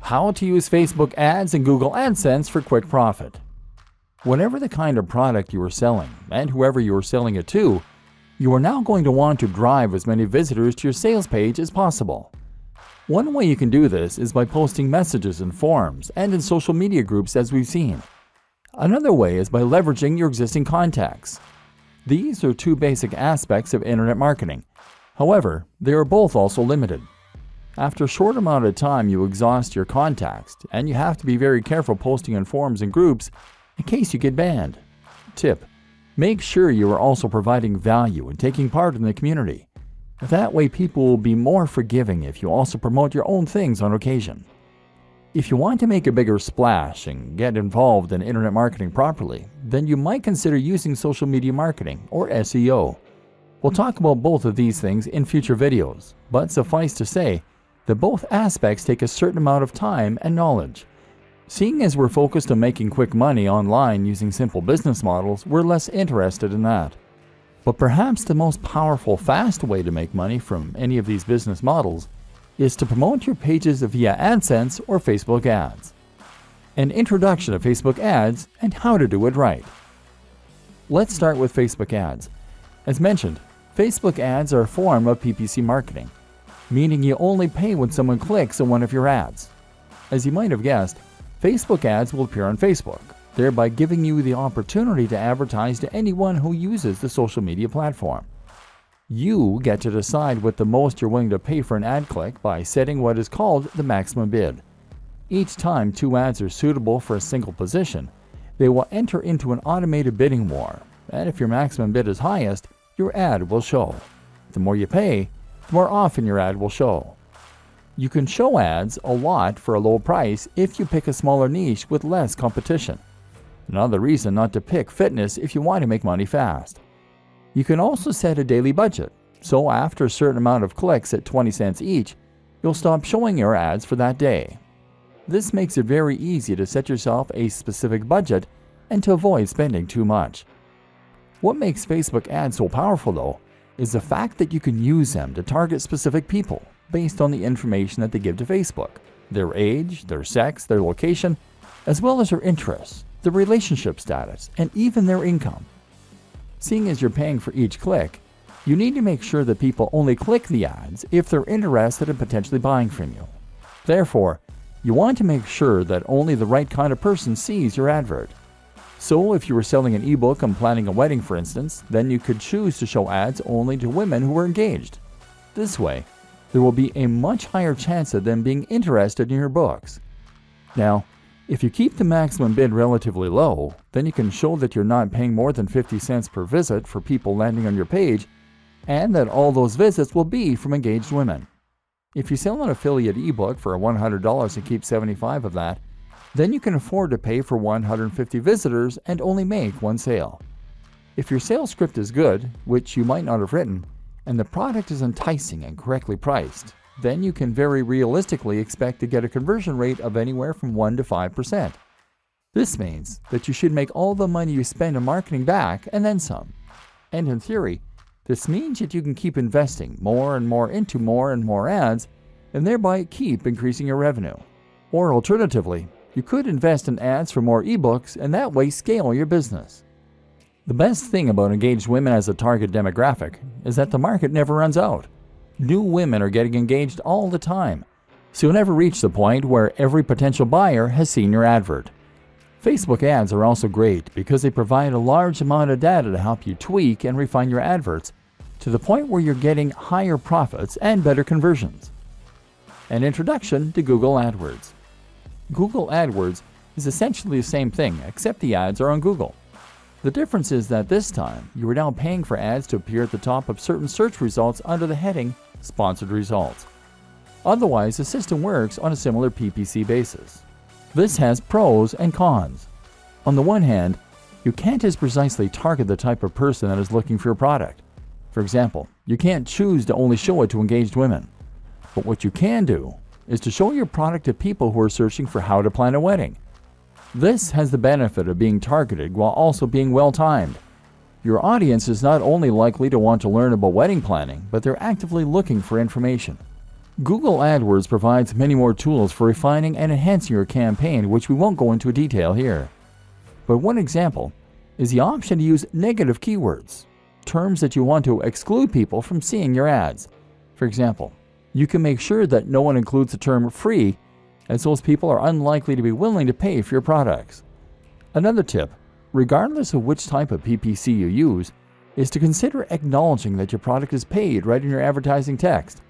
How to use Facebook ads and Google Adsense for quick profit. Whatever the kind of product you are selling, and whoever you are selling it to, you are now going to want to drive as many visitors to your sales page as possible. One way you can do this is by posting messages in forums and in social media groups, as we've seen. Another way is by leveraging your existing contacts. These are two basic aspects of internet marketing. However, they are both also limited. After a short amount of time, you exhaust your contacts, and you have to be very careful posting in forums and groups in case you get banned. Tip: make sure you are also providing value and taking part in the community. That way people will be more forgiving if you also promote your own things on occasion. If you want to make a bigger splash and get involved in internet marketing properly, then you might consider using social media marketing, or SEO. We'll talk about both of these things in future videos, but suffice to say that both aspects take a certain amount of time and knowledge. Seeing as we're focused on making quick money online using simple business models, we're less interested in that. But perhaps the most powerful, fast way to make money from any of these business models is to promote your pages via Adsense or Facebook ads. An introduction to Facebook ads and how to do it right. Let's start with Facebook ads. As mentioned, Facebook ads are a form of PPC marketing, meaning you only pay when someone clicks on one of your ads. As you might have guessed, Facebook ads will appear on Facebook, thereby giving you the opportunity to advertise to anyone who uses the social media platform. You get to decide what the most you're willing to pay for an ad click by setting what is called the maximum bid. Each time two ads are suitable for a single position, they will enter into an automated bidding war, and if your maximum bid is highest, your ad will show. The more you pay, the more often your ad will show. You can show ads a lot for a low price if you pick a smaller niche with less competition. Another reason not to pick fitness if you want to make money fast. You can also set a daily budget, so after a certain amount of clicks at 20 cents each, you'll stop showing your ads for that day. This makes it very easy to set yourself a specific budget and to avoid spending too much. What makes Facebook ads so powerful, though, is the fact that you can use them to target specific people based on the information that they give to Facebook, their age, their sex, their location, as well as their interests, their relationship status, and even their income. Seeing as you're paying for each click, you need to make sure that people only click the ads if they're interested in potentially buying from you. Therefore, you want to make sure that only the right kind of person sees your advert. So if you were selling an ebook on planning a wedding, for instance, then you could choose to show ads only to women who are engaged. This way, there will be a much higher chance of them being interested in your books. Now, if you keep the maximum bid relatively low, then you can show that you're not paying more than 50 cents per visit for people landing on your page, and that all those visits will be from engaged women. If you sell an affiliate ebook for $100 and keep 75 of that, then you can afford to pay for 150 visitors and only make one sale. If your sales script is good, which you might not have written, and the product is enticing and correctly priced, then you can very realistically expect to get a conversion rate of anywhere from 1 to 5%. This means that you should make all the money you spend on marketing back and then some. And in theory, this means that you can keep investing more and more into more and more ads, and thereby keep increasing your revenue. Or alternatively, you could invest in ads for more ebooks and that way scale your business. The best thing about engaged women as a target demographic is that the market never runs out. New women are getting engaged all the time, so you'll never reach the point where every potential buyer has seen your advert. Facebook ads are also great because they provide a large amount of data to help you tweak and refine your adverts to the point where you're getting higher profits and better conversions. An introduction to Google AdWords. Google AdWords is essentially the same thing, except the ads are on Google. The difference is that this time, you are now paying for ads to appear at the top of certain search results under the heading Sponsored Results. Otherwise, the system works on a similar PPC basis. This has pros and cons. On the one hand, you can't as precisely target the type of person that is looking for your product. For example, you can't choose to only show it to engaged women. But what you can do is to show your product to people who are searching for how to plan a wedding. This has the benefit of being targeted while also being well-timed. Your audience is not only likely to want to learn about wedding planning, but they're actively looking for information. Google AdWords provides many more tools for refining and enhancing your campaign, which we won't go into detail here. But one example is the option to use negative keywords, terms that you want to exclude people from seeing your ads. For example, you can make sure that no one includes the term free, as those people are unlikely to be willing to pay for your products. Another tip, regardless of which type of PPC you use, is to consider acknowledging that your product is paid right in your advertising text.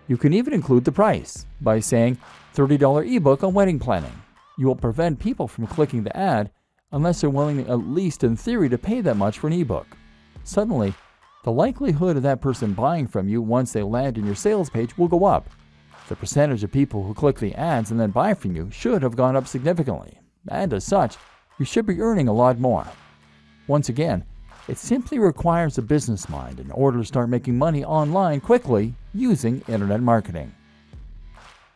You can even include the price by saying $30 ebook on wedding planning. You will prevent people from clicking the ad unless they're willing, at least in theory, to pay that much for an ebook. Suddenly, the likelihood of that person buying from you once they land in your sales page will go up. The percentage of people who click the ads and then buy from you should have gone up significantly, and as such, you should be earning a lot more. Once again, it simply requires a business mind in order to start making money online quickly using internet marketing.